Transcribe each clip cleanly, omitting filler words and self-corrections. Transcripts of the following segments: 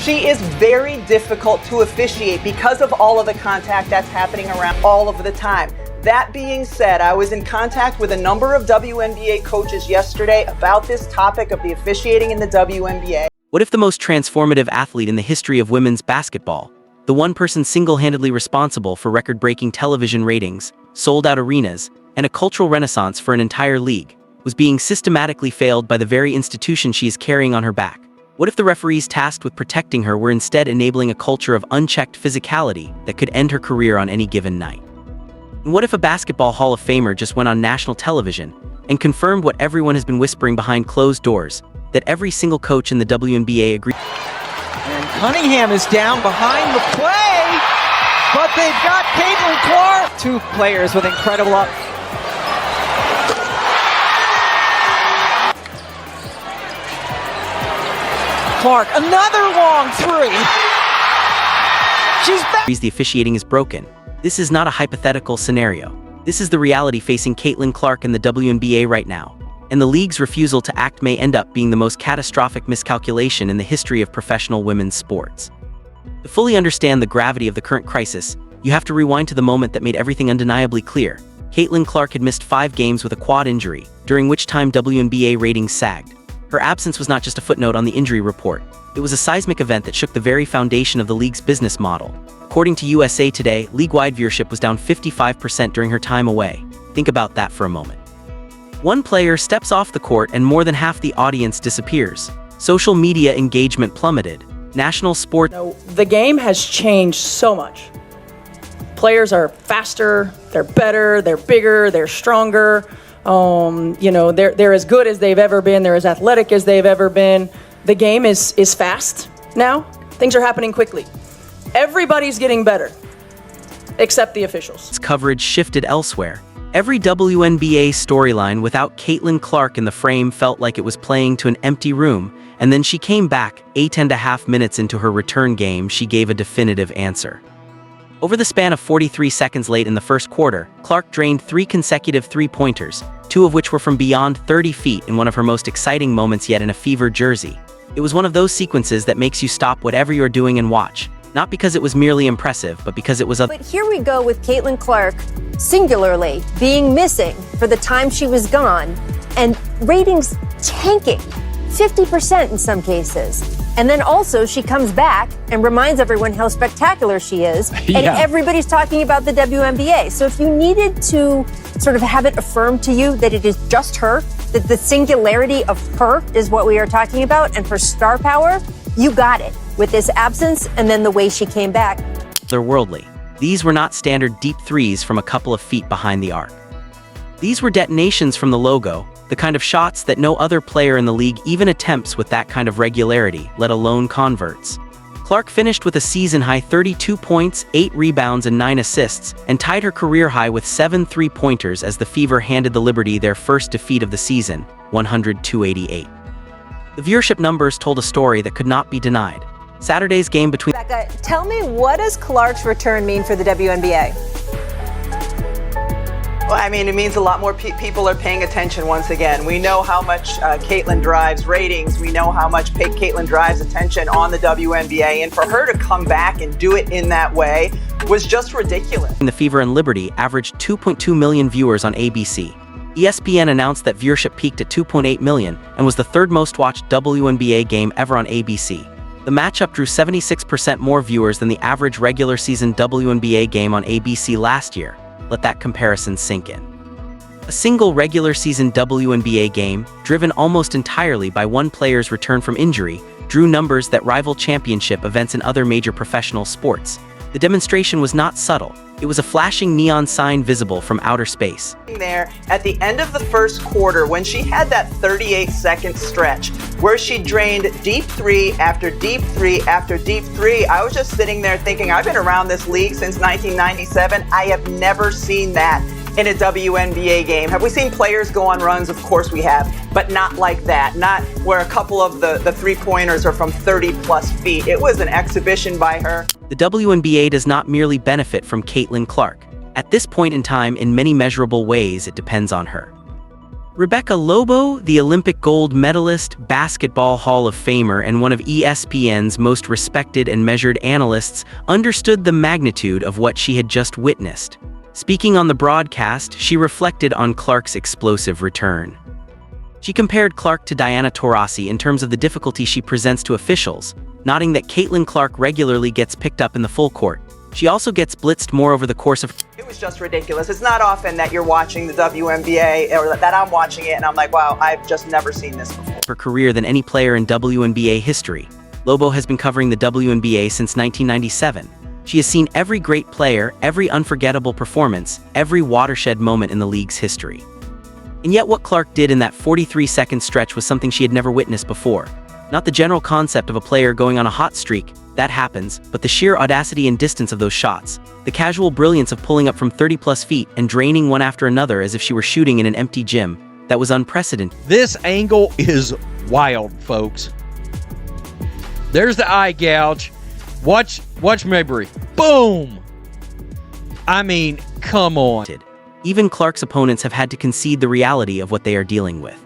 She is very difficult to officiate because of all of the contact that's happening around all of the time. That being said, I was in contact with a number of WNBA coaches yesterday about this topic of the officiating in the WNBA. What if the most transformative athlete in the history of women's basketball, the one person single-handedly responsible for record-breaking television ratings, sold-out arenas, and a cultural renaissance for an entire league, was being systematically failed by the very institution she is carrying on her back? What if the referees tasked with protecting her were instead enabling a culture of unchecked physicality that could end her career on any given night? And what if a basketball Hall of Famer just went on national television and confirmed what everyone has been whispering behind closed doors, that every single coach in the WNBA agrees? And Cunningham is down behind the play, but they've got Caitlin Clark. Two players with incredible Clark, another long three. She's back. The officiating is broken. This is not a hypothetical scenario. This is the reality facing Caitlin Clark in the WNBA right now. And the league's refusal to act may end up being the most catastrophic miscalculation in the history of professional women's sports. To fully understand the gravity of the current crisis, you have to rewind to the moment that made everything undeniably clear. Caitlin Clark had missed 5 games with a quad injury, during which time WNBA ratings sagged. Her absence was not just a footnote on the injury report. It was a seismic event that shook the very foundation of the league's business model. According to USA Today, league-wide viewership was down 55% during her time away. Think about that for a moment. One player steps off the court and more than half the audience disappears. Social media engagement plummeted. National sport... The game has changed so much. Players are faster, they're better, they're bigger, they're stronger. They're as good as they've ever been. They're as athletic as they've ever been. The game is fast now. Things are happening quickly. Everybody's getting better, except the officials. Coverage shifted elsewhere. Every WNBA storyline without Caitlin Clark in the frame felt like it was playing to an empty room, and then she came back. 8.5 minutes into her return game, she gave a definitive answer. Over the span of 43 seconds late in the first quarter, Clark drained 3 consecutive three-pointers, 2 of which were from beyond 30 feet in one of her most exciting moments yet in a fever jersey. It was one of those sequences that makes you stop whatever you're doing and watch, not because it was merely impressive, but because it was But here we go with Caitlin Clark, singularly, being missing for the time she was gone, and ratings tanking, 50% in some cases. And then also she comes back and reminds everyone how spectacular she is. And everybody's talking about the WNBA. So if you needed to sort of have it affirmed to you that it is just her, that the singularity of her is what we are talking about, and her star power, you got it with this absence and then the way she came back. They're worldly. These were not standard deep threes from a couple of feet behind the arc. These were detonations from the logo, the kind of shots that no other player in the league even attempts with that kind of regularity, let alone converts. Clark finished with a season-high 32 points, 8 rebounds, and 9 assists, and tied her career high with 7 three-pointers as the Fever handed the Liberty their first defeat of the season, 100-88. The viewership numbers told a story that could not be denied. Saturday's game between... Rebecca, tell me, what does Clark's return mean for the WNBA? Well, I mean, it means a lot more people are paying attention once again. We know how much Caitlin drives ratings. We know how much Caitlin drives attention on the WNBA. And for her to come back and do it in that way was just ridiculous. The Fever and Liberty averaged 2.2 million viewers on ABC. ESPN announced that viewership peaked at 2.8 million and was the 3rd most watched WNBA game ever on ABC. The matchup drew 76% more viewers than the average regular season WNBA game on ABC last year. Let that comparison sink in. A single regular season WNBA game, driven almost entirely by one player's return from injury, drew numbers that rival championship events in other major professional sports. The demonstration was not subtle. It was a flashing neon sign visible from outer space. There, at the end of the first quarter, when she had that 38-second stretch where she drained deep three after deep three after deep three, I was just sitting there thinking, I've been around this league since 1997. I have never seen that in a WNBA game. Have we seen players go on runs? Of course we have, but not like that. Not where a couple of the three-pointers are from 30-plus feet. It was an exhibition by her. The WNBA does not merely benefit from Caitlin Clark. At this point in time, in many measurable ways, it depends on her. Rebecca Lobo, the Olympic gold medalist, Basketball Hall of Famer, and one of ESPN's most respected and measured analysts, understood the magnitude of what she had just witnessed. Speaking on the broadcast, she reflected on Clark's explosive return. She compared Clark to Diana Taurasi in terms of the difficulty she presents to officials, noting that Caitlin Clark regularly gets picked up in the full court. She also gets blitzed more over the course of... It was just ridiculous. It's not often that you're watching the WNBA or that I'm watching it and I'm like, wow, I've just never seen this before. ...her career than any player in WNBA history. Lobo has been covering the WNBA since 1997. She has seen every great player, every unforgettable performance, every watershed moment in the league's history. And yet what Clark did in that 43-second stretch was something she had never witnessed before. Not the general concept of a player going on a hot streak, that happens, but the sheer audacity and distance of those shots. The casual brilliance of pulling up from 30-plus feet and draining one after another as if she were shooting in an empty gym. That was unprecedented. This angle is wild, folks. There's the eye gouge. Watch Mabrey. Boom! I mean, come on. Even Clark's opponents have had to concede the reality of what they are dealing with.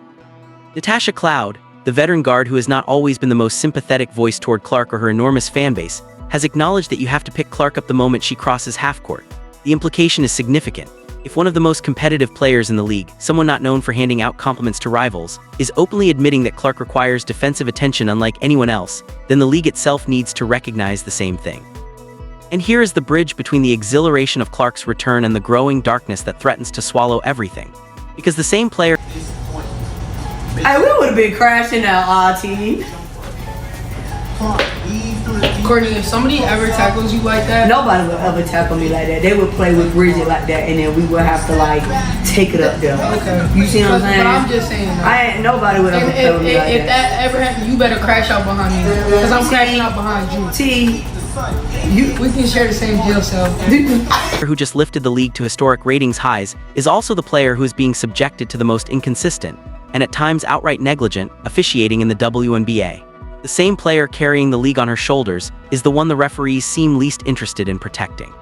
Natasha Cloud, the veteran guard who has not always been the most sympathetic voice toward Clark or her enormous fanbase, has acknowledged that you have to pick Clark up the moment she crosses half-court. The implication is significant. If one of the most competitive players in the league, someone not known for handing out compliments to rivals, is openly admitting that Clark requires defensive attention unlike anyone else, then the league itself needs to recognize the same thing. And here is the bridge between the exhilaration of Clark's return and the growing darkness that threatens to swallow everything. Because the same player... Hey, we would have been crashing our team. Courtney, if somebody ever tackles you like that, nobody would ever tackle me like that. They would play with Bridget like that, and then we would have to like take it up there. Okay. You see what I'm saying? But I'm just saying. Nobody would ever play with me like if that ever happened, you better crash out behind me, because I'm crashing out behind you. We can share the same jail cell. Who just lifted the league to historic ratings highs is also the player who is being subjected to the most inconsistent, and at times outright negligent, officiating in the WNBA. The same player carrying the league on her shoulders is the one the referees seem least interested in protecting.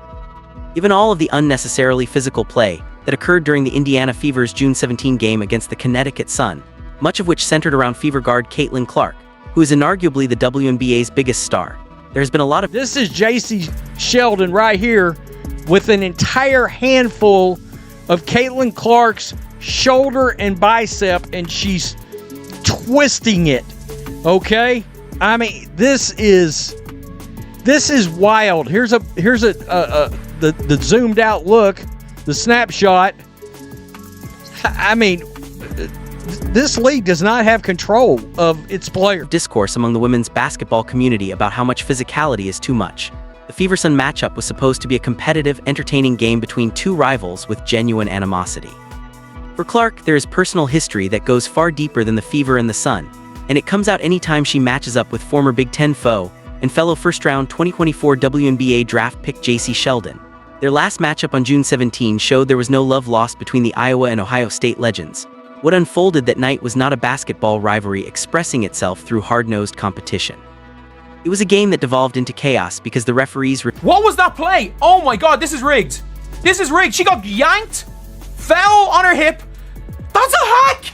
Given all of the unnecessarily physical play that occurred during the Indiana Fever's June 17 game against the Connecticut Sun, much of which centered around Fever guard Caitlin Clark, who is inarguably the WNBA's biggest star, there has been a lot of... This is Jacy Sheldon right here with an entire handful of Caitlin Clark's shoulder and bicep, and she's twisting it. Okay? I mean, this is wild. Here's the zoomed out look, the snapshot. I mean, this league does not have control of its players. Discourse among the women's basketball community about how much physicality is too much. The Fever-Sun matchup was supposed to be a competitive, entertaining game between two rivals with genuine animosity. For Clark, there is personal history that goes far deeper than the Fever and the Sun, and it comes out anytime she matches up with former Big Ten foe and fellow first-round 2024 WNBA draft pick Jacy Sheldon. Their last matchup on June 17 showed there was no love lost between the Iowa and Ohio State legends. What unfolded that night was not a basketball rivalry expressing itself through hard-nosed competition. It was a game that devolved into chaos because the referees... What was that play? Oh my god, this is rigged. This is rigged. She got yanked, fell on her hip. That's a hack!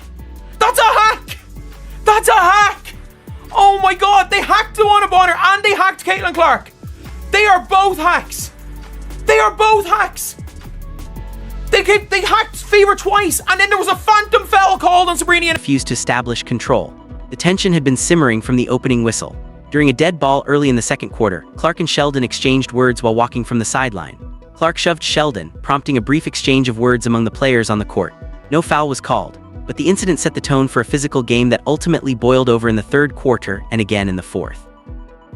That's a hack! That's a hack! Oh my god, they hacked the one upon her and they hacked Caitlin Clark. They are both hacks. They are both hacks. They hacked Fever twice, and then there was a phantom foul called on Sabrina. Refused to establish control. The tension had been simmering from the opening whistle. During a dead ball early in the second quarter, Clark and Sheldon exchanged words while walking from the sideline. Clark shoved Sheldon, prompting a brief exchange of words among the players on the court. No foul was called, but the incident set the tone for a physical game that ultimately boiled over in the third quarter and again in the fourth.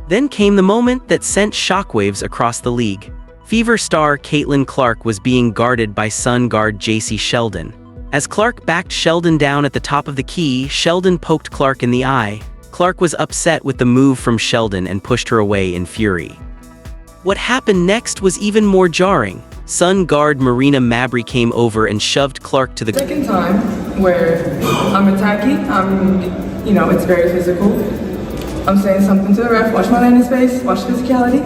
Then came the moment that sent shockwaves across the league. Fever star Caitlin Clark was being guarded by Sun guard Jacy Sheldon. As Clark backed Sheldon down at the top of the key, Sheldon poked Clark in the eye. Clark was upset with the move from Sheldon and pushed her away in fury. What happened next was even more jarring. Sun guard Marina Mabrey came over and shoved Clark to the... Second time where I'm attacking, it's very physical. I'm saying something to the ref, watch my land in space, watch physicality.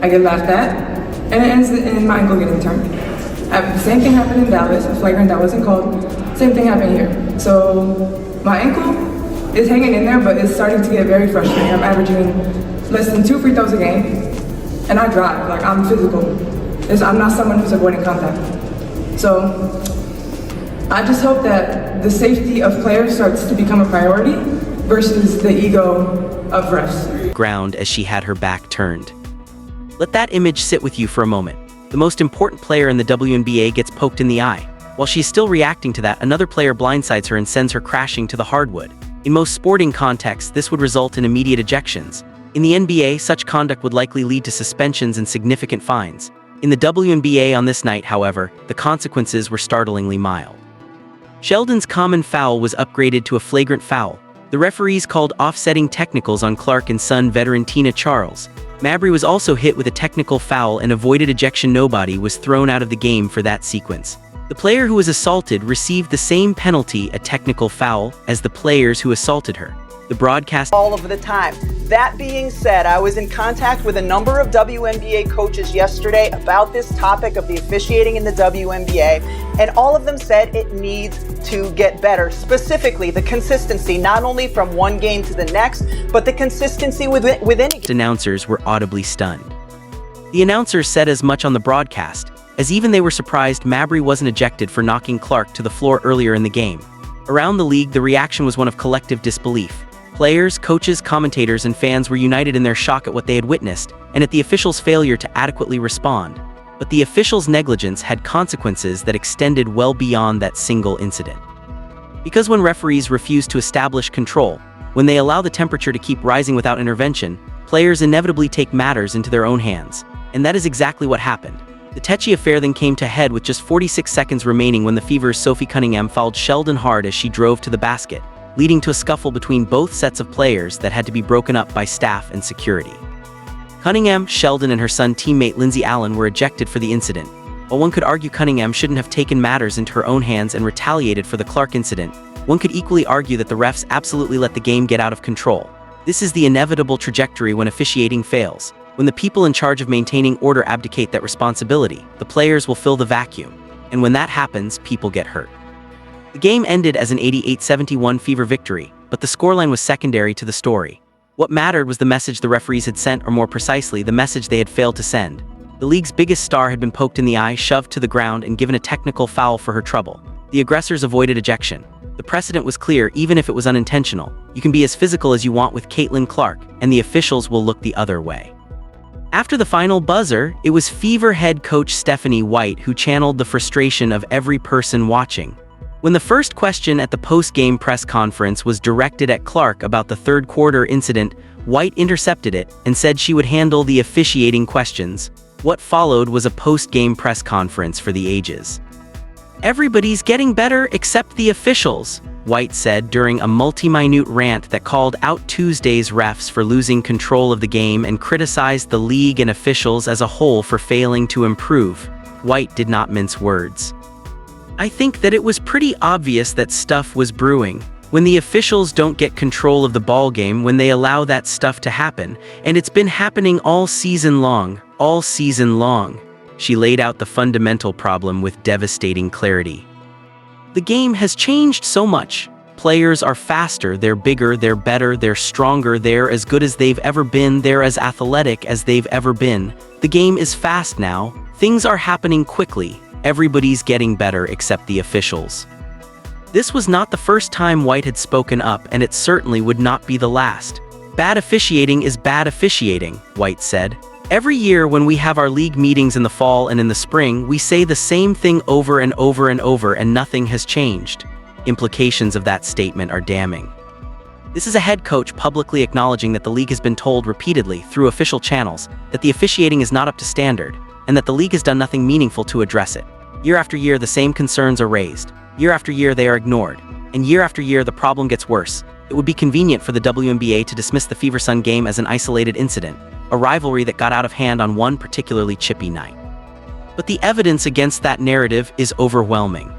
I get laughed at. And it ends in my ankle getting turned. The same thing happened in Dallas, a flagrant that wasn't called. Same thing happened here. So my ankle is hanging in there, but it's starting to get very frustrating. I'm averaging less than 2 free throws a game, and I drive. Like, I'm physical. I'm not someone who's avoiding contact. So I just hope that the safety of players starts to become a priority versus the ego of refs. Ground as she had her back turned. Let that image sit with you for a moment. The most important player in the WNBA gets poked in the eye. While she's still reacting to that, another player blindsides her and sends her crashing to the hardwood. In most sporting contexts, this would result in immediate ejections. In the NBA, such conduct would likely lead to suspensions and significant fines. In the WNBA on this night, however, the consequences were startlingly mild. Sheldon's common foul was upgraded to a flagrant foul. The referees called offsetting technicals on Clark and Sun veteran Tina Charles. Mabrey was also hit with a technical foul and avoided ejection. Nobody was thrown out of the game for that sequence. The player who was assaulted received the same penalty, a technical foul, as the players who assaulted her. The broadcast all of the time. That being said, I was in contact with a number of WNBA coaches yesterday about this topic of the officiating in the WNBA, and all of them said it needs to get better. Specifically, the consistency, not only from one game to the next, but the consistency within. Announcers were audibly stunned. The announcers said as much on the broadcast, as even they were surprised Mabrey wasn't ejected for knocking Clark to the floor earlier in the game. Around the league, the reaction was one of collective disbelief. Players, coaches, commentators, and fans were united in their shock at what they had witnessed and at the officials' failure to adequately respond. But the officials' negligence had consequences that extended well beyond that single incident. Because when referees refuse to establish control, when they allow the temperature to keep rising without intervention, players inevitably take matters into their own hands. And that is exactly what happened. The tetchy affair then came to a head with just 46 seconds remaining when the Fever's Sophie Cunningham fouled Sheldon hard as she drove to the basket, leading to a scuffle between both sets of players that had to be broken up by staff and security. Cunningham, Sheldon, and her son teammate Lindsay Allen were ejected for the incident. While one could argue Cunningham shouldn't have taken matters into her own hands and retaliated for the Clark incident, one could equally argue that the refs absolutely let the game get out of control. This is the inevitable trajectory when officiating fails. When the people in charge of maintaining order abdicate that responsibility, the players will fill the vacuum. And when that happens, people get hurt. The game ended as an 88-71 Fever victory, but the scoreline was secondary to the story. What mattered was the message the referees had sent, or more precisely, the message they had failed to send. The league's biggest star had been poked in the eye, shoved to the ground, and given a technical foul for her trouble. The aggressors avoided ejection. The precedent was clear, even if it was unintentional. You can be as physical as you want with Caitlin Clark, and the officials will look the other way. After the final buzzer, it was Fever head coach Stephanie White who channeled the frustration of every person watching. When the first question at the post-game press conference was directed at Clark about the third quarter incident, White intercepted it and said she would handle the officiating questions. What followed was a post-game press conference for the ages. "Everybody's getting better except the officials," White said during a multi-minute rant that called out Tuesday's refs for losing control of the game and criticized the league and officials as a whole for failing to improve. White did not mince words. "I think that it was pretty obvious that stuff was brewing. When the officials don't get control of the ballgame, when they allow that stuff to happen, and it's been happening all season long. She laid out the fundamental problem with devastating clarity. "The game has changed so much. Players are faster, they're bigger, they're better, they're stronger, they're as good as they've ever been, they're as athletic as they've ever been. The game is fast now. Things are happening quickly. Everybody's getting better except the officials." This was not the first time White had spoken up, and it certainly would not be the last. "Bad officiating is bad officiating," White said. "Every year when we have our league meetings in the fall and in the spring, we say the same thing over and over and over, and nothing has changed." Implications of that statement are damning. This is a head coach publicly acknowledging that the league has been told repeatedly through official channels that the officiating is not up to standard, and that the league has done nothing meaningful to address it. Year after year, the same concerns are raised. Year after year, they are ignored. And year after year, the problem gets worse. It would be convenient for the WNBA to dismiss the Fever Sun game as an isolated incident, a rivalry that got out of hand on one particularly chippy night. But the evidence against that narrative is overwhelming.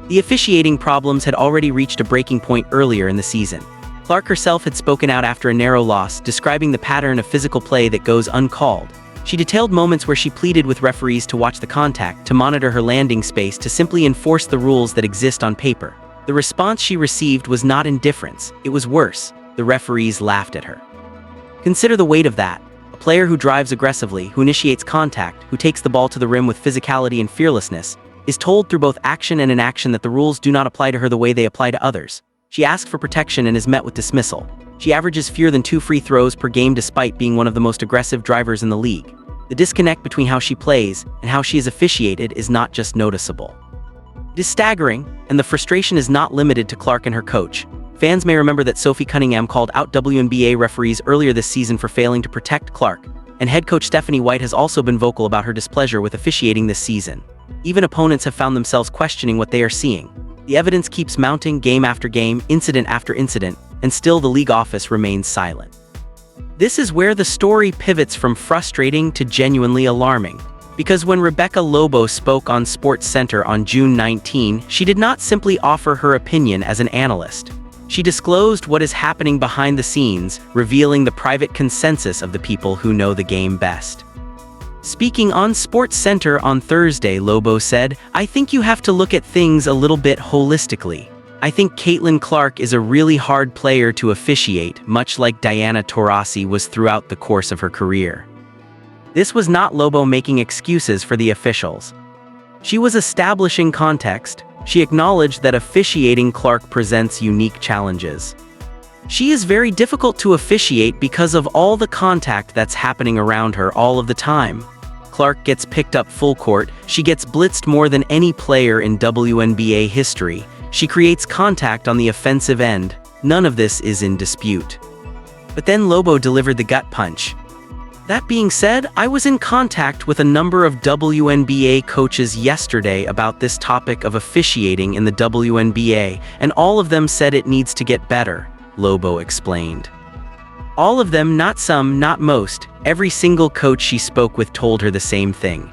The officiating problems had already reached a breaking point earlier in the season. Clark herself had spoken out after a narrow loss, describing the pattern of physical play that goes uncalled. She detailed moments where she pleaded with referees to watch the contact, to monitor her landing space, to simply enforce the rules that exist on paper. The response she received was not indifference, it was worse. The referees laughed at her. Consider the weight of that. A player who drives aggressively, who initiates contact, who takes the ball to the rim with physicality and fearlessness, is told through both action and inaction that the rules do not apply to her the way they apply to others. She asks for protection and is met with dismissal. She averages fewer than 2 free throws per game despite being one of the most aggressive drivers in the league. The disconnect between how she plays and how she is officiated is not just noticeable. It is staggering, and the frustration is not limited to Clark and her coach. Fans may remember that Sophie Cunningham called out WNBA referees earlier this season for failing to protect Clark, and head coach Stephanie White has also been vocal about her displeasure with officiating this season. Even opponents have found themselves questioning what they are seeing. The evidence keeps mounting game after game, incident after incident, and still the league office remains silent. This is where the story pivots from frustrating to genuinely alarming. Because when Rebecca Lobo spoke on SportsCenter on June 19, she did not simply offer her opinion as an analyst. She disclosed what is happening behind the scenes, revealing the private consensus of the people who know the game best. Speaking on SportsCenter on Thursday, Lobo said, "I think you have to look at things a little bit holistically. I think Caitlin Clark is a really hard player to officiate, much like Diana Taurasi was throughout the course of her career." This was not Lobo making excuses for the officials. She was establishing context. She acknowledged that officiating Clark presents unique challenges. She is very difficult to officiate because of all the contact that's happening around her all of the time. Clark gets picked up full court, she gets blitzed more than any player in WNBA history, she creates contact on the offensive end. None of this is in dispute. But then Lobo delivered the gut punch. That being said, I was in contact with a number of WNBA coaches yesterday about this topic of officiating in the WNBA, and all of them said it needs to get better, Lobo explained. All of them, not some, not most, every single coach she spoke with told her the same thing.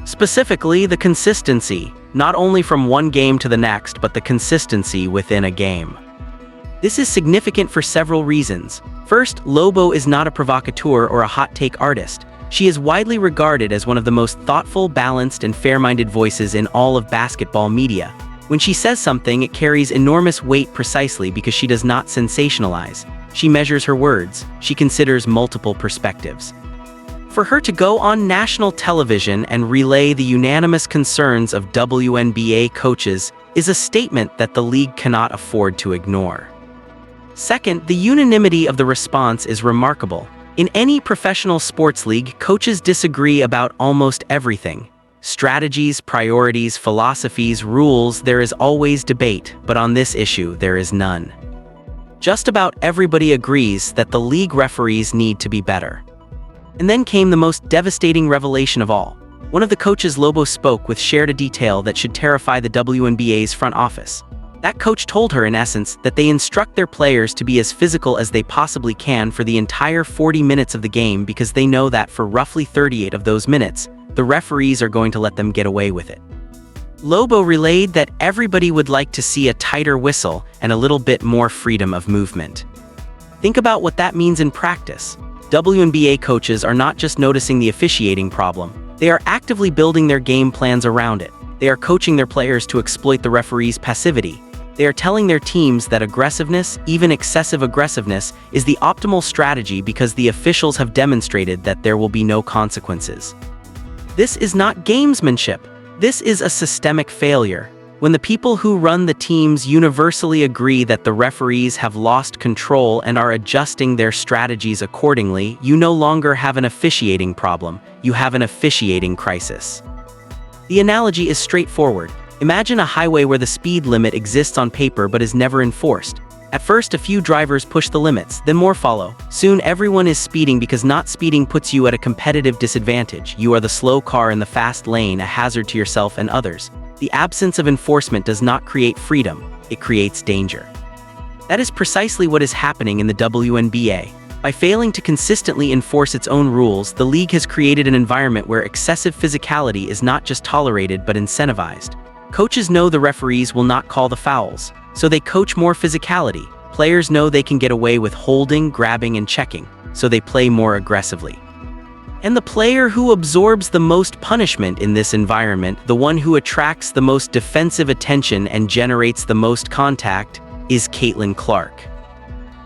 Specifically, the consistency, not only from one game to the next, but the consistency within a game. This is significant for several reasons. First, Lobo is not a provocateur or a hot-take artist. She is widely regarded as one of the most thoughtful, balanced, and fair-minded voices in all of basketball media. When she says something, it carries enormous weight precisely because she does not sensationalize. She measures her words. She considers multiple perspectives. For her to go on national television and relay the unanimous concerns of WNBA coaches is a statement that the league cannot afford to ignore. Second, the unanimity of the response is remarkable. In any professional sports league, coaches disagree about almost everything. Strategies, priorities, philosophies, rules, there is always debate, but on this issue, there is none. Just about everybody agrees that the league referees need to be better. And then came the most devastating revelation of all. One of the coaches Lobo spoke with shared a detail that should terrify the WNBA's front office. That coach told her, in essence, that they instruct their players to be as physical as they possibly can for the entire 40 minutes of the game because they know that for roughly 38 of those minutes, the referees are going to let them get away with it. Lobo relayed that everybody would like to see a tighter whistle and a little bit more freedom of movement. Think about what that means in practice. WNBA coaches are not just noticing the officiating problem, they are actively building their game plans around it. They are coaching their players to exploit the referee's passivity. They are telling their teams that aggressiveness, even excessive aggressiveness, is the optimal strategy because the officials have demonstrated that there will be no consequences. This is not gamesmanship. This is a systemic failure. When the people who run the teams universally agree that the referees have lost control and are adjusting their strategies accordingly, you no longer have an officiating problem, you have an officiating crisis. The analogy is straightforward. Imagine a highway where the speed limit exists on paper but is never enforced. At first, a few drivers push the limits, then more follow. Soon, everyone is speeding because not speeding puts you at a competitive disadvantage. You are the slow car in the fast lane, a hazard to yourself and others. The absence of enforcement does not create freedom, it creates danger. That is precisely what is happening in the WNBA. By failing to consistently enforce its own rules, the league has created an environment where excessive physicality is not just tolerated but incentivized. Coaches know the referees will not call the fouls, so they coach more physicality. Players know they can get away with holding, grabbing, and checking, so they play more aggressively. And the player who absorbs the most punishment in this environment, the one who attracts the most defensive attention and generates the most contact, is Caitlin Clark.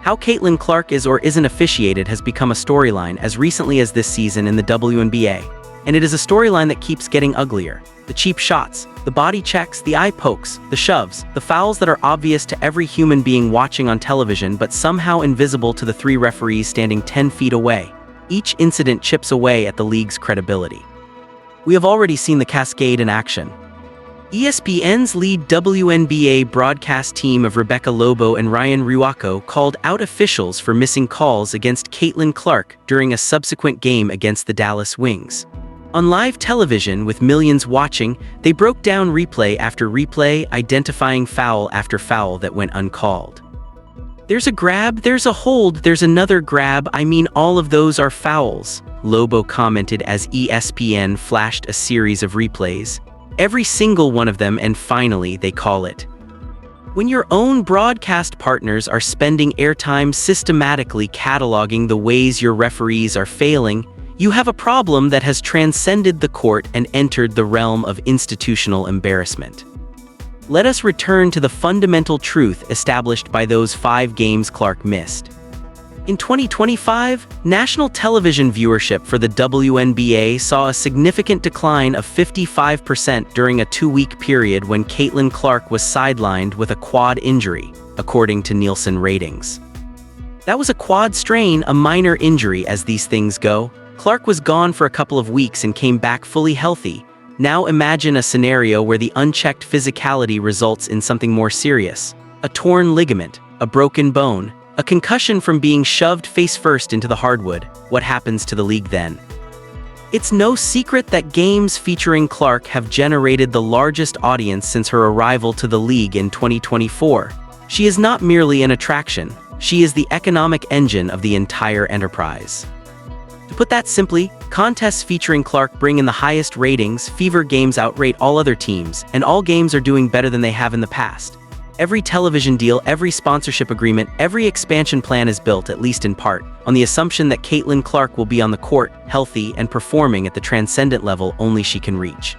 How Caitlin Clark is or isn't officiated has become a storyline as recently as this season in the WNBA. And it is a storyline that keeps getting uglier. The cheap shots, the body checks, the eye pokes, the shoves, the fouls that are obvious to every human being watching on television but somehow invisible to the 3 referees standing 10 feet away. Each incident chips away at the league's credibility. We have already seen the cascade in action. ESPN's lead WNBA broadcast team of Rebecca Lobo and Ryan Ruocco called out officials for missing calls against Caitlin Clark during a subsequent game against the Dallas Wings. On live television, with millions watching, they broke down replay after replay, identifying foul after foul that went uncalled. There's a grab, there's a hold, there's another grab, I mean all of those are fouls, Lobo commented as ESPN flashed a series of replays. Every single one of them, and finally they call it. When your own broadcast partners are spending airtime systematically cataloging the ways your referees are failing, you have a problem that has transcended the court and entered the realm of institutional embarrassment. Let us return to the fundamental truth established by those 5 games Clark missed. In 2025, national television viewership for the WNBA saw a significant decline of 55% during a 2-week period when Caitlin Clark was sidelined with a quad injury, according to Nielsen ratings. That was a quad strain, a minor injury as these things go. Clark was gone for a couple of weeks and came back fully healthy. Now imagine a scenario where the unchecked physicality results in something more serious. A torn ligament, a broken bone, a concussion from being shoved face first into the hardwood. What happens to the league then? It's no secret that games featuring Clark have generated the largest audience since her arrival to the league in 2024. She is not merely an attraction, she is the economic engine of the entire enterprise. To put that simply, contests featuring Clark bring in the highest ratings, fever games outrate all other teams, and all games are doing better than they have in the past. Every television deal, every sponsorship agreement, every expansion plan is built, at least in part, on the assumption that Caitlin Clark will be on the court, healthy, and performing at the transcendent level only she can reach.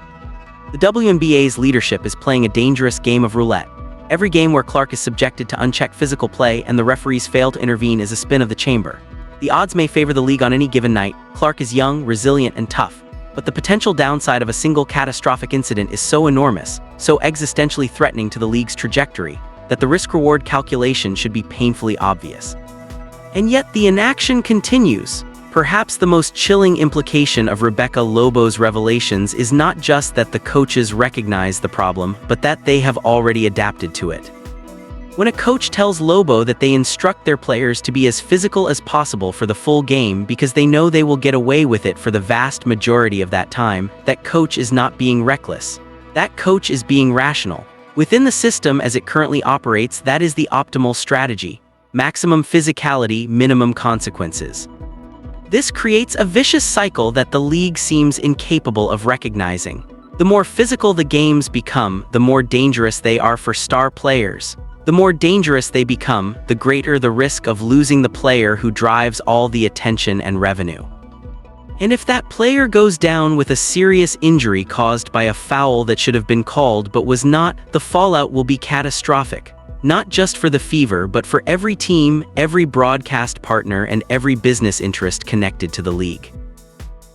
The WNBA's leadership is playing a dangerous game of roulette. Every game where Clark is subjected to unchecked physical play and the referees fail to intervene is a spin of the chamber. The odds may favor the league on any given night. Clark is young, resilient, and tough. But the potential downside of a single catastrophic incident is so enormous, so existentially threatening to the league's trajectory, that the risk-reward calculation should be painfully obvious. And yet the inaction continues. Perhaps the most chilling implication of Rebecca Lobo's revelations is not just that the coaches recognize the problem, but that they have already adapted to it. When a coach tells Lobo that they instruct their players to be as physical as possible for the full game because they know they will get away with it for the vast majority of that time, that coach is not being reckless. That coach is being rational. Within the system as it currently operates, that is the optimal strategy. Maximum physicality, minimum consequences. This creates a vicious cycle that the league seems incapable of recognizing. The more physical the games become, the more dangerous they are for star players. The more dangerous they become, the greater the risk of losing the player who drives all the attention and revenue. And if that player goes down with a serious injury caused by a foul that should have been called but was not, the fallout will be catastrophic. Not just for the Fever, but for every team, every broadcast partner, and every business interest connected to the league.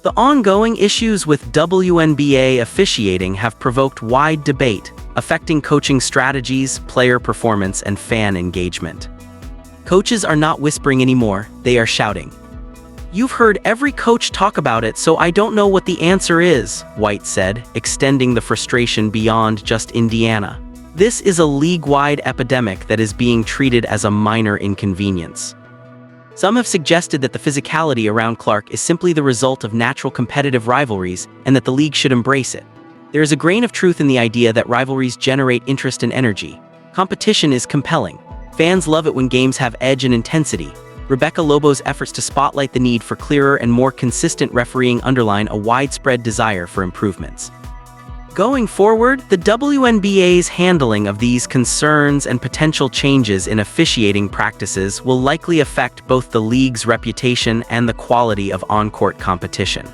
The ongoing issues with WNBA officiating have provoked wide debate, affecting coaching strategies, player performance, and fan engagement. Coaches are not whispering anymore, they are shouting. "You've heard every coach talk about it, so I don't know what the answer is," White said, extending the frustration beyond just Indiana. This is a league-wide epidemic that is being treated as a minor inconvenience. Some have suggested that the physicality around Clark is simply the result of natural competitive rivalries and that the league should embrace it. There is a grain of truth in the idea that rivalries generate interest and energy. Competition is compelling. Fans love it when games have edge and intensity. Rebecca Lobo's efforts to spotlight the need for clearer and more consistent refereeing underline a widespread desire for improvements. Going forward, the WNBA's handling of these concerns and potential changes in officiating practices will likely affect both the league's reputation and the quality of on-court competition.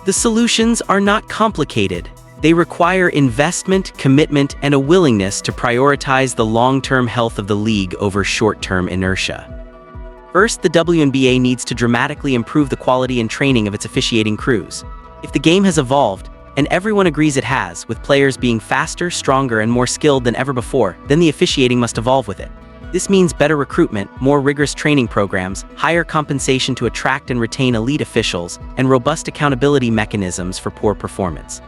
The solutions are not complicated. They require investment, commitment, and a willingness to prioritize the long-term health of the league over short-term inertia. First, the WNBA needs to dramatically improve the quality and training of its officiating crews. If the game has evolved, and everyone agrees it has, with players being faster, stronger, and more skilled than ever before, then the officiating must evolve with it. This means better recruitment, more rigorous training programs, higher compensation to attract and retain elite officials, and robust accountability mechanisms for poor performance.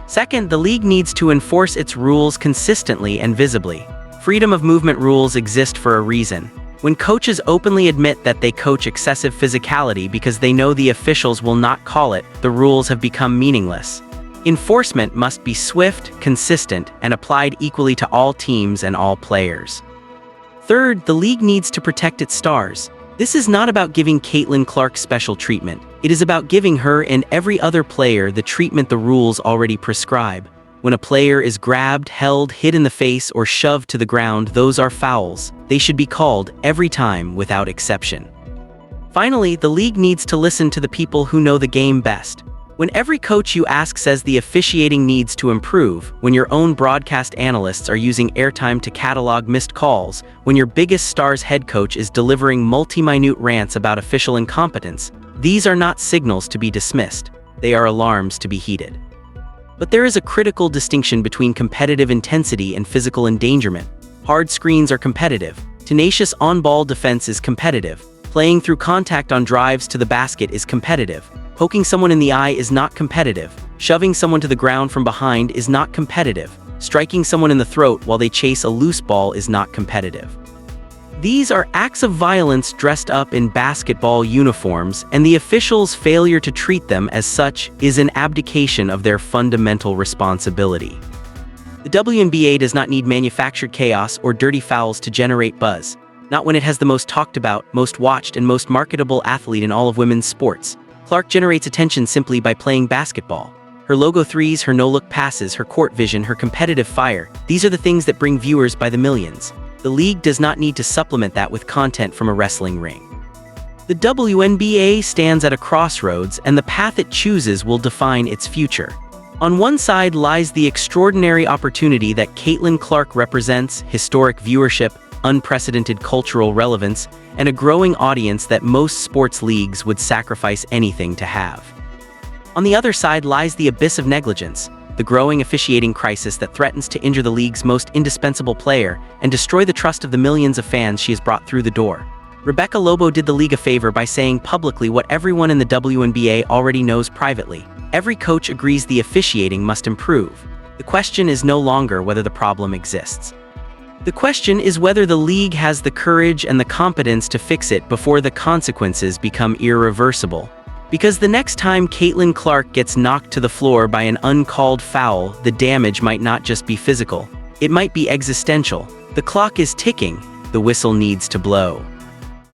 Second, the league needs to enforce its rules consistently and visibly. Freedom of movement rules exist for a reason. When coaches openly admit that they coach excessive physicality because they know the officials will not call it, the rules have become meaningless. Enforcement must be swift, consistent, and applied equally to all teams and all players. Third, the league needs to protect its stars. This is not about giving Caitlin Clark special treatment. It is about giving her and every other player the treatment the rules already prescribe. When a player is grabbed, held, hit in the face, or shoved to the ground, those are fouls. They should be called every time without exception. Finally, the league needs to listen to the people who know the game best. When every coach you ask says the officiating needs to improve, when your own broadcast analysts are using airtime to catalog missed calls, when your biggest star's head coach is delivering multi-minute rants about official incompetence, these are not signals to be dismissed. They are alarms to be heeded. But there is a critical distinction between competitive intensity and physical endangerment. Hard screens are competitive. Tenacious on-ball defense is competitive. Playing through contact on drives to the basket is competitive. Poking someone in the eye is not competitive. Shoving someone to the ground from behind is not competitive. Striking someone in the throat while they chase a loose ball is not competitive. These are acts of violence dressed up in basketball uniforms, and the officials' failure to treat them as such is an abdication of their fundamental responsibility. The WNBA does not need manufactured chaos or dirty fouls to generate buzz, not when it has the most talked about, most watched, and most marketable athlete in all of women's sports. Clark generates attention simply by playing basketball. Her logo threes, her no-look passes, her court vision, her competitive fire, these are the things that bring viewers by the millions. The league does not need to supplement that with content from a wrestling ring. The WNBA stands at a crossroads, and the path it chooses will define its future. On one side lies the extraordinary opportunity that Caitlin Clark represents: historic viewership, unprecedented cultural relevance, and a growing audience that most sports leagues would sacrifice anything to have. On the other side lies the abyss of negligence, the growing officiating crisis that threatens to injure the league's most indispensable player and destroy the trust of the millions of fans she has brought through the door. Rebecca Lobo did the league a favor by saying publicly what everyone in the WNBA already knows privately. Every coach agrees the officiating must improve. The question is no longer whether the problem exists. The question is whether the league has the courage and the competence to fix it before the consequences become irreversible. Because the next time Caitlin Clark gets knocked to the floor by an uncalled foul, the damage might not just be physical. It might be existential. The clock is ticking. The whistle needs to blow.